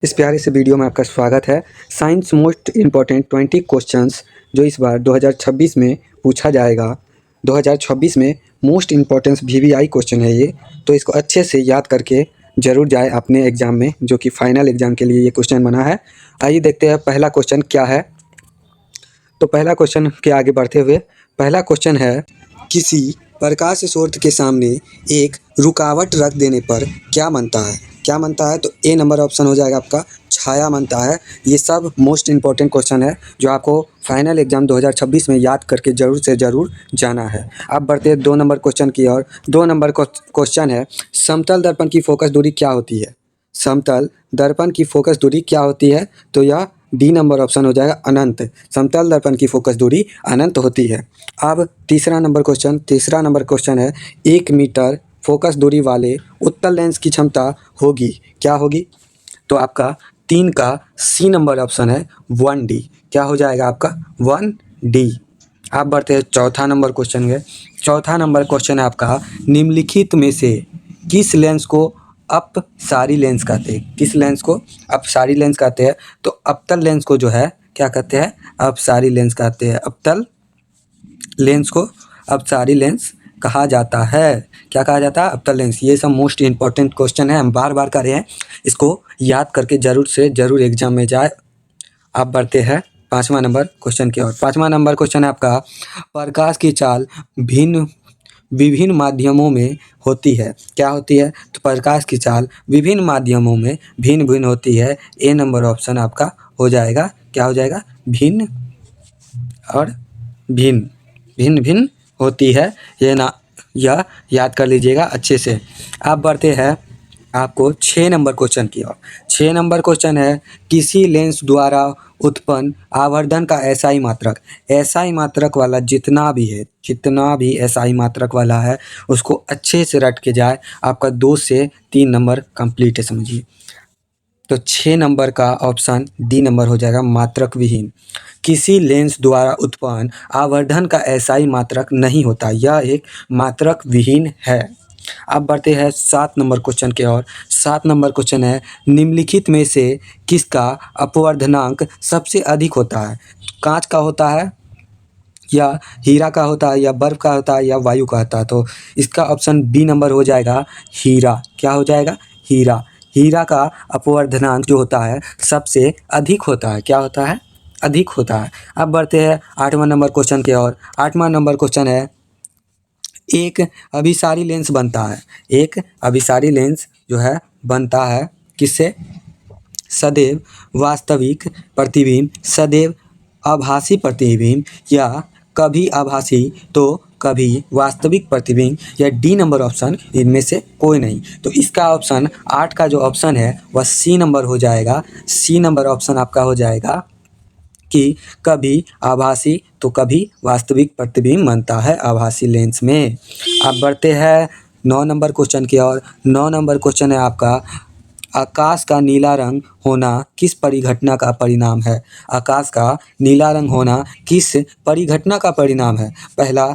इस प्यारे से वीडियो में आपका स्वागत है। साइंस मोस्ट इम्पॉर्टेंट 20 क्वेश्चंस जो इस बार 2026 में पूछा जाएगा। 2026 में मोस्ट इम्पॉर्टेंस वीवीआई क्वेश्चन है ये, तो इसको अच्छे से याद करके ज़रूर जाए अपने एग्ज़ाम में, जो कि फाइनल एग्ज़ाम के लिए ये क्वेश्चन बना है। आइए देखते हैं पहला क्वेश्चन क्या है। तो पहला क्वेश्चन के आगे बढ़ते हुए पहला क्वेश्चन है, किसी प्रकाश स्रोत के सामने एक रुकावट रख देने पर क्या बनता है? क्या बनता है? तो ए नंबर ऑप्शन हो जाएगा आपका छाया बनता है। ये सब मोस्ट इम्पॉर्टेंट क्वेश्चन है जो आपको फाइनल एग्जाम 2026 में याद करके ज़रूर से ज़रूर जाना है। अब बढ़ते हैं 2 नंबर क्वेश्चन की ओर। 2 नंबर क्वेश्चन है, समतल दर्पण की फोकस दूरी क्या होती है? समतल दर्पण की फोकस दूरी क्या होती है? तो यह डी नंबर ऑप्शन हो जाएगा अनंत। समतल दर्पण की फोकस दूरी अनंत होती है। अब तीसरा नंबर क्वेश्चन है, 1 मीटर फोकस दूरी वाले उत्तल लेंस की क्षमता होगी, क्या होगी? तो आपका 3 का सी नंबर ऑप्शन है 1D। क्या हो जाएगा आपका 1D। आप बढ़ते हैं चौथा नंबर क्वेश्चन है। चौथा नंबर क्वेश्चन है आपका, निम्नलिखित में से किस लेंस को अपसारी लेंस कहते हैं? किस लेंस को अपसारी लेंस कहते हैं? तो अवतल लेंस को जो है क्या कहते हैं? अपसारी लेंस कहते हैं। अवतल लेंस को अपसारी लेंस कहा जाता है। क्या कहा जाता है? अवतल लेंस। ये सब मोस्ट इम्पॉर्टेंट क्वेश्चन है, हम बार बार कर रहे हैं, इसको याद करके ज़रूर से ज़रूर एग्जाम में जाए। आप बढ़ते हैं 5वां नंबर क्वेश्चन की ओर। 5वां नंबर क्वेश्चन है आपका, प्रकाश की चाल विभिन्न माध्यमों में होती है, क्या होती है? तो प्रकाश की चाल विभिन्न माध्यमों में भिन्न भिन्न होती है। ए नंबर ऑप्शन आपका हो जाएगा, क्या हो जाएगा? भिन्न और भिन्न, भिन्न भिन्न होती है। यह याद कर लीजिएगा अच्छे से। आप बढ़ते हैं आपको 6 नंबर क्वेश्चन की ओर। 6 नंबर क्वेश्चन है, किसी लेंस द्वारा उत्पन्न आवर्धन का एसआई मात्रक वाला जितना भी एसआई मात्रक वाला है उसको अच्छे से रट के जाए। आपका 2 से 3 नंबर कंप्लीट है, समझिए। तो 6 नंबर का ऑप्शन डी नंबर हो जाएगा, मात्रक विहीन। किसी लेंस द्वारा उत्पन्न आवर्धन का एसआई मात्रक नहीं होता, यह एक मात्रक विहीन है। अब बढ़ते हैं 7 नंबर क्वेश्चन की ओर। 7 नंबर क्वेश्चन है, निम्नलिखित में से किसका अपवर्धनांक सबसे अधिक होता है? कांच का होता है, या हीरा का होता है, या बर्फ का होता है, या वायु का होता है? तो इसका ऑप्शन बी नंबर हो जाएगा हीरा। क्या हो जाएगा? हीरा। हीरा का अपवर्धनांक जो होता है सबसे अधिक होता है। क्या होता है? अधिक होता है। अब बढ़ते हैं 8वां नंबर क्वेश्चन की ओर। 8वां नंबर क्वेश्चन है, एक अभिसारी लेंस बनता है, एक अभिसारी लेंस जो है बनता है किससे? सदैव वास्तविक प्रतिबिंब, सदैव आभासी प्रतिबिंब, या कभी आभासी तो कभी वास्तविक प्रतिबिंब, या डी नंबर ऑप्शन इनमें से कोई नहीं। तो इसका ऑप्शन 8 का जो ऑप्शन है वह सी नंबर हो जाएगा। सी नंबर ऑप्शन आपका हो जाएगा कि कभी आभासी तो कभी वास्तविक प्रतिबिंब बनता है आभासी लेंस में। आप बढ़ते हैं 9 नंबर क्वेश्चन की ओर। 9 नंबर क्वेश्चन है आपका, आकाश का नीला रंग होना किस परिघटना का परिणाम है? आकाश का नीला रंग होना किस परिघटना का परिणाम है? पहला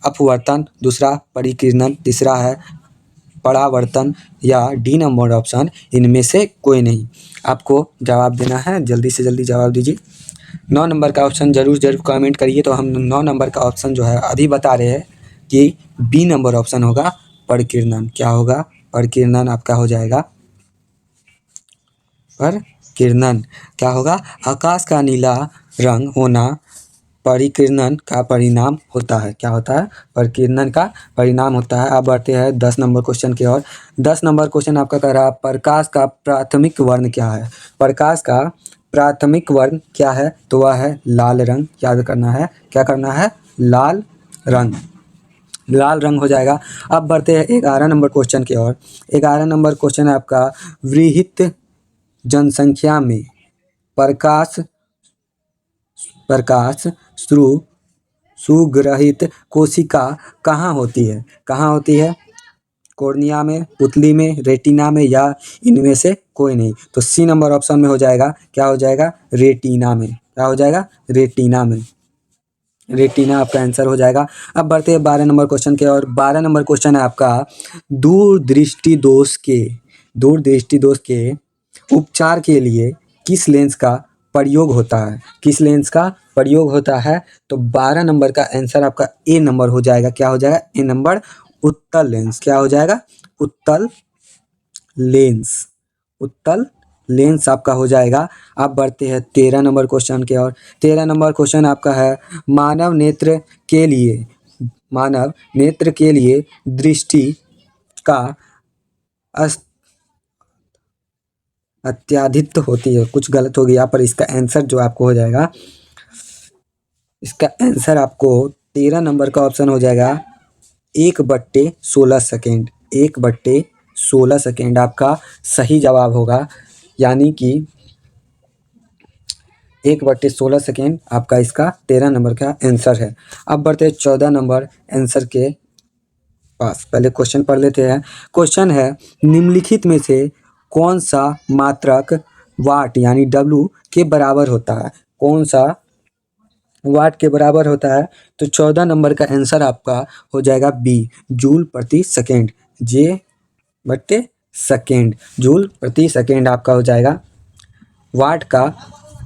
अपवर्तन, दूसरा परिकिरणन, तीसरा है परावर्तन, या डी नंबर ऑप्शन इनमें से कोई नहीं। आपको जवाब देना है, जल्दी से जल्दी जवाब दीजिए। 9 नंबर का ऑप्शन ज़रूर कमेंट करिए। तो हम 9 नंबर का ऑप्शन जो है अभी बता रहे हैं कि बी नंबर ऑप्शन होगा परिकिरणन। क्या होगा? परिकिरणन आपका हो जाएगा परिकिरणन। क्या होगा? आकाश का नीला रंग होना परिकिरणन का परिणाम होता है। क्या होता है? परिकिरणन का परिणाम होता है। अब बढ़ते हैं 10 नंबर क्वेश्चन की ओर। 10 नंबर क्वेश्चन आपका कह रहा है, प्रकाश का प्राथमिक वर्ण क्या है? प्रकाश का प्राथमिक वर्ण क्या है? तो वह है लाल रंग। याद करना है, क्या करना है? लाल रंग। लाल रंग हो जाएगा। अब बढ़ते हैं 11 नंबर क्वेश्चन की ओर। 11 नंबर क्वेश्चन है आपका, वृहत जनसंख्या में प्रकाश सुग्रहित कोशिका कहाँ होती है? कहाँ होती है? कॉर्निया में, पुतली में, रेटिना में, या इनमें से कोई नहीं। तो सी नंबर ऑप्शन में हो जाएगा, क्या हो जाएगा? रेटिना में। क्या हो जाएगा? रेटिना में। रेटिना आपका आंसर हो जाएगा। अब बढ़ते हैं 12 नंबर क्वेश्चन के और 12 नंबर क्वेश्चन है आपका, दूरदृष्टि दोष के उपचार के लिए किस लेंस का प्रयोग होता है? किस लेंस का प्रयोग होता है? तो 12 नंबर का आंसर आपका ए नंबर हो जाएगा। क्या हो जाएगा? ए नंबर, उत्तल लेंस। क्या हो जाएगा? उत्तल लेंस। उत्तल लेंस आपका हो जाएगा। अब बढ़ते हैं 13 नंबर क्वेश्चन की ओर। 13 नंबर क्वेश्चन आपका है, मानव नेत्र के लिए, मानव नेत्र के लिए दृष्टि का अत्याधित होती है। कुछ गलत हो गया, पर इसका आंसर जो आपको हो जाएगा, इसका आंसर आपको 13 नंबर का ऑप्शन हो जाएगा 1/16 सेकेंड। 1/16 सेकेंड आपका सही जवाब होगा, यानी कि 1/16 सेकेंड आपका इसका 13 नंबर का आंसर है। अब बढ़ते हैं 14 नंबर आंसर के पास। पहले क्वेश्चन पढ़ लेते हैं। क्वेश्चन है, निम्नलिखित में से कौन सा मात्रक वाट यानी W के बराबर होता है? कौन सा वाट के बराबर होता है? तो 14 नंबर का आंसर आपका हो जाएगा बी, जूल प्रति सेकेंड। J/सेकेंड, जूल प्रति सेकेंड आपका हो जाएगा वाट का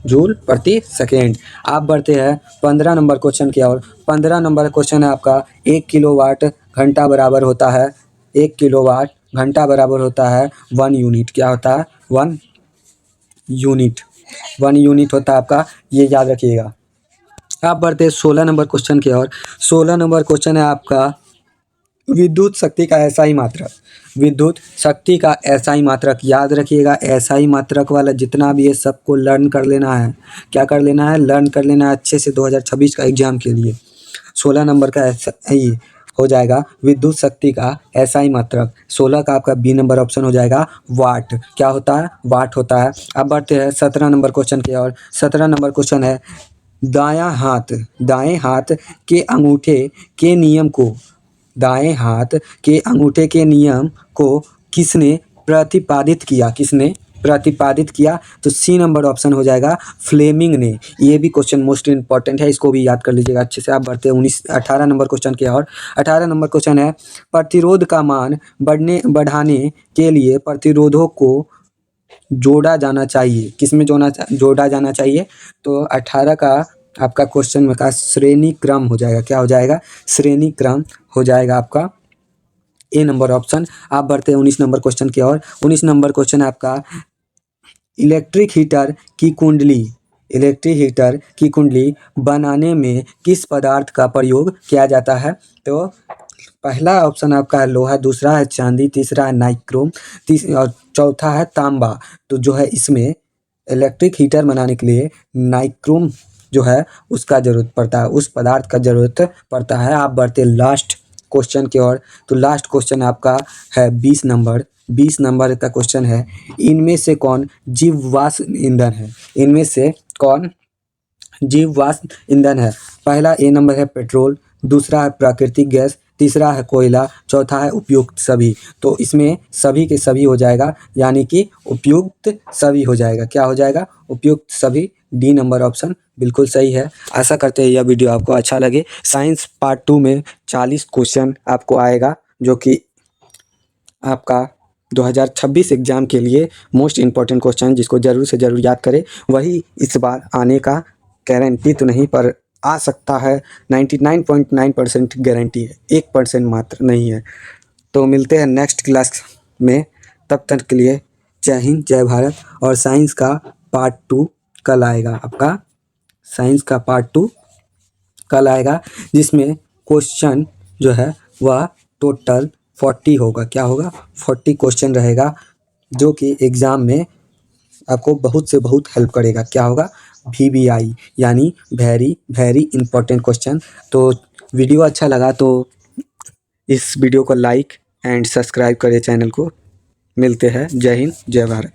जूल प्रति सेकेंड। आप बढ़ते हैं 15 नंबर क्वेश्चन की ओर। 15 नंबर क्वेश्चन है आपका, 1 किलोवाट घंटा बराबर होता है, 1 किलोवाट घंटा बराबर होता है 1 यूनिट। क्या होता है? 1 यूनिट। 1 यूनिट होता है आपका, ये याद रखिएगा। आप बढ़ते हैं 16 नंबर क्वेश्चन की ओर। 16 नंबर क्वेश्चन है आपका, विद्युत शक्ति का एसआई मात्रक। विद्युत शक्ति का एसआई मात्रक याद रखिएगा। एसआई मात्रक वाला जितना भी है सबको लर्न कर लेना है। क्या कर लेना है? लर्न कर लेना है अच्छे से 2026 का एग्जाम के लिए। 16 नंबर का एसआई हो जाएगा विद्युत शक्ति का एसआई मात्रक। 16 का आपका बी नंबर ऑप्शन हो जाएगा वाट। क्या होता है? वाट होता है। अब बढ़ते हैं 17 नंबर क्वेश्चन की ओर। 17 नंबर क्वेश्चन है, दाएं हाथ के अंगूठे के नियम को, दाएं हाथ के अंगूठे के नियम को किसने प्रतिपादित किया? किसने प्रतिपादित किया? तो सी नंबर ऑप्शन हो जाएगा फ्लेमिंग ने। ये भी क्वेश्चन मोस्ट इंपॉर्टेंट है, इसको भी याद कर लीजिएगा अच्छे से। आप बढ़ते हैं 18 नंबर क्वेश्चन की ओर। 18 नंबर क्वेश्चन है, प्रतिरोध का मान बढ़ाने के लिए प्रतिरोधों को जोड़ा जाना चाहिए। किसमें जोड़ा जाना चाहिए? तो 18 का आपका क्वेश्चन में का श्रेणी क्रम हो जाएगा। क्या हो जाएगा? श्रेणी क्रम हो जाएगा आपका ए नंबर ऑप्शन। आप बढ़ते हैं 19 नंबर क्वेश्चन की ओर। 19 नंबर क्वेश्चन है आपका, इलेक्ट्रिक हीटर की कुंडली, इलेक्ट्रिक हीटर की कुंडली बनाने में किस पदार्थ का प्रयोग किया जाता है? तो पहला ऑप्शन आपका है लोहा, दूसरा है चांदी, तीसरा है नाइक्रोम, और चौथा है तांबा। तो जो है इसमें इलेक्ट्रिक हीटर बनाने के लिए नाइक्रोम जो है उसका ज़रूरत पड़ता है, उस पदार्थ का ज़रूरत पड़ता है। आप बढ़ते लास्ट क्वेश्चन की ओर। तो लास्ट क्वेश्चन आपका है 20 नंबर। 20 नंबर का क्वेश्चन है, इनमें से कौन जीवाश्म ईंधन है? इनमें से कौन जीवाश्म ईंधन है? पहला ए नंबर है पेट्रोल, दूसरा है प्राकृतिक गैस, तीसरा है कोयला, चौथा है उपयुक्त सभी। तो इसमें सभी के सभी हो जाएगा, यानी कि उपयुक्त सभी हो जाएगा। क्या हो जाएगा? उपयुक्त सभी। डी नंबर ऑप्शन बिल्कुल सही है। आशा करते हैं यह वीडियो आपको अच्छा लगे। साइंस पार्ट 2 में 40 क्वेश्चन आपको आएगा, जो कि आपका 2026 एग्ज़ाम के लिए मोस्ट इम्पॉर्टेंट क्वेश्चन, जिसको ज़रूर से ज़रूर याद करें। वही इस बार आने का गारंटी तो नहीं, पर आ सकता है। 99.9% गारंटी है, 1% मात्र नहीं है। तो मिलते हैं नेक्स्ट क्लास में, तब तक के लिए जय हिंद, जय भारत। और साइंस का पार्ट 2 कल आएगा आपका। साइंस का पार्ट 2 कल आएगा, जिसमें क्वेश्चन जो है वह टोटल 40 होगा। क्या होगा? 40 क्वेश्चन रहेगा, जो कि एग्ज़ाम में आपको बहुत से बहुत हेल्प करेगा। क्या होगा? VVI यानी वेरी वेरी इंपॉर्टेंट क्वेश्चन। तो वीडियो अच्छा लगा तो इस वीडियो को लाइक एंड सब्सक्राइब करें चैनल को। मिलते हैं। जय हिंद, जय भारत।